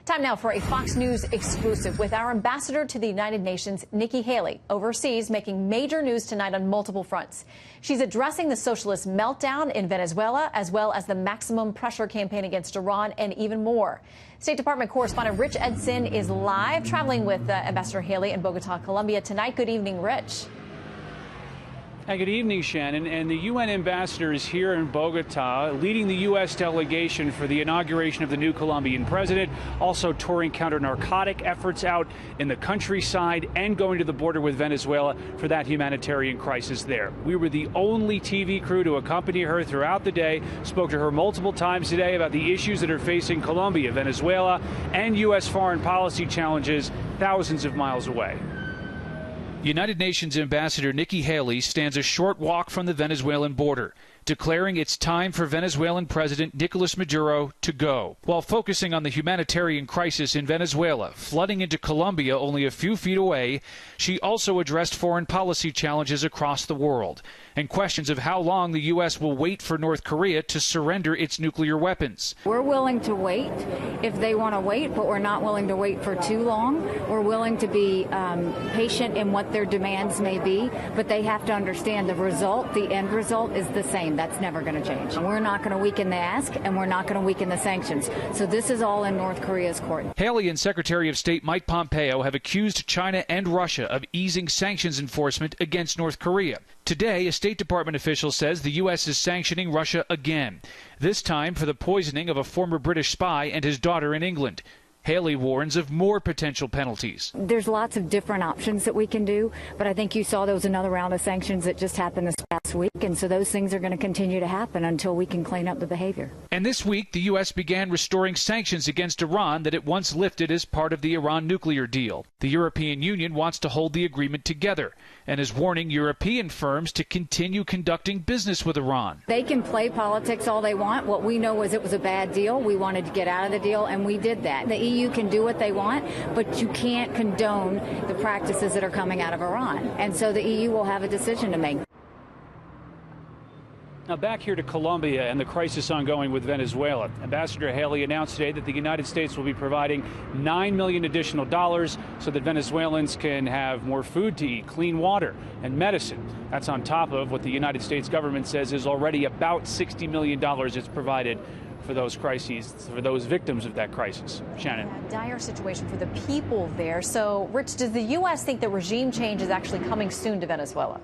Time now for a Fox News exclusive with our ambassador to the United Nations, Nikki Haley, overseas, making major news tonight on multiple fronts. She's addressing the socialist meltdown in Venezuela, as well as the maximum pressure campaign against Iran, and even more. State Department correspondent Rich Edson is live, traveling with Ambassador Haley in Bogota, Colombia tonight. Good evening, Rich. Hi, good evening, Shannon. And the UN ambassador is here in Bogota, leading the U.S. delegation for the inauguration of the new Colombian president, also touring counter-narcotic efforts out in the countryside and going to the border with Venezuela for that humanitarian crisis there. We were the only TV crew to accompany her throughout the day, spoke to her multiple times today about the issues that are facing Colombia, Venezuela, and U.S. foreign policy challenges thousands of miles away. United Nations Ambassador Nikki Haley stands a short walk from the Venezuelan border, declaring it's time for Venezuelan President Nicolas Maduro to go, while focusing on the humanitarian crisis in Venezuela, flooding into Colombia only a few feet away. She also addressed foreign policy challenges across the world and questions of how long the U.S. will wait for North Korea to surrender its nuclear weapons. We're willing to wait if they want to wait, but we're not willing to wait for too long. We're willing to be patient in what their demands may be, but they have to understand the result, the end result is the same. That's never going to change. We're not going to weaken the ask, and we're not going to weaken the sanctions. So this is all in North Korea's court. Haley and Secretary of State Mike Pompeo have accused China and Russia of easing sanctions enforcement against North Korea. Today, a State Department official says the U.S. is sanctioning Russia again, this time for the poisoning of a former British spy and his daughter in England. Haley warns of more potential penalties. There's lots of different options that we can do, but I think you saw there was another round of sanctions that just happened this past week, and so those things are going to continue to happen until we can clean up the behavior. And this week, the U.S. began restoring sanctions against Iran that it once lifted as part of the Iran nuclear deal. The European Union wants to hold the agreement together and is warning European firms to continue conducting business with Iran. They can play politics all they want. What we know is it was a bad deal. We wanted to get out of the deal, and we did that. The EU can do what they want, but you can't condone the practices that are coming out of Iran. And so the EU will have a decision to make. Now back here to Colombia and the crisis ongoing with Venezuela. Ambassador Haley announced today that the United States will be providing $9 million additional so that Venezuelans can have more food to eat, clean water, and medicine. That's on top of what the United States government says is already about $60 million it's provided for those crises, for those victims of that crisis. Shannon. A dire situation for the people there. So, Rich, does the U.S. think the regime change is actually coming soon to Venezuela?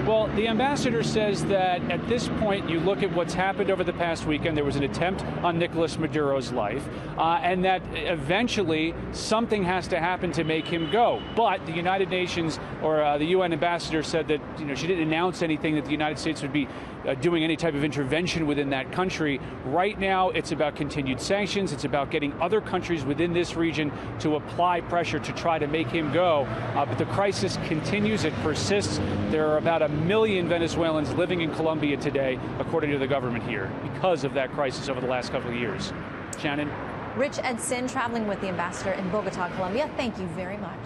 Well, the ambassador says that at this point, you look at what's happened over the past weekend. There was an attempt on Nicolas Maduro's life, and that eventually something has to happen to make him go. But the United Nations or the UN ambassador said that she didn't announce anything that the United States would be doing any type of intervention within that country. Right now, it's about continued sanctions. It's about getting other countries within this region to apply pressure to try to make him go. But the crisis continues. It persists. There are about 1 million Venezuelans living in Colombia today, according to the government here, because of that crisis over the last couple of years. Shannon? Rich Edson, traveling with the ambassador in Bogota, Colombia. Thank you very much.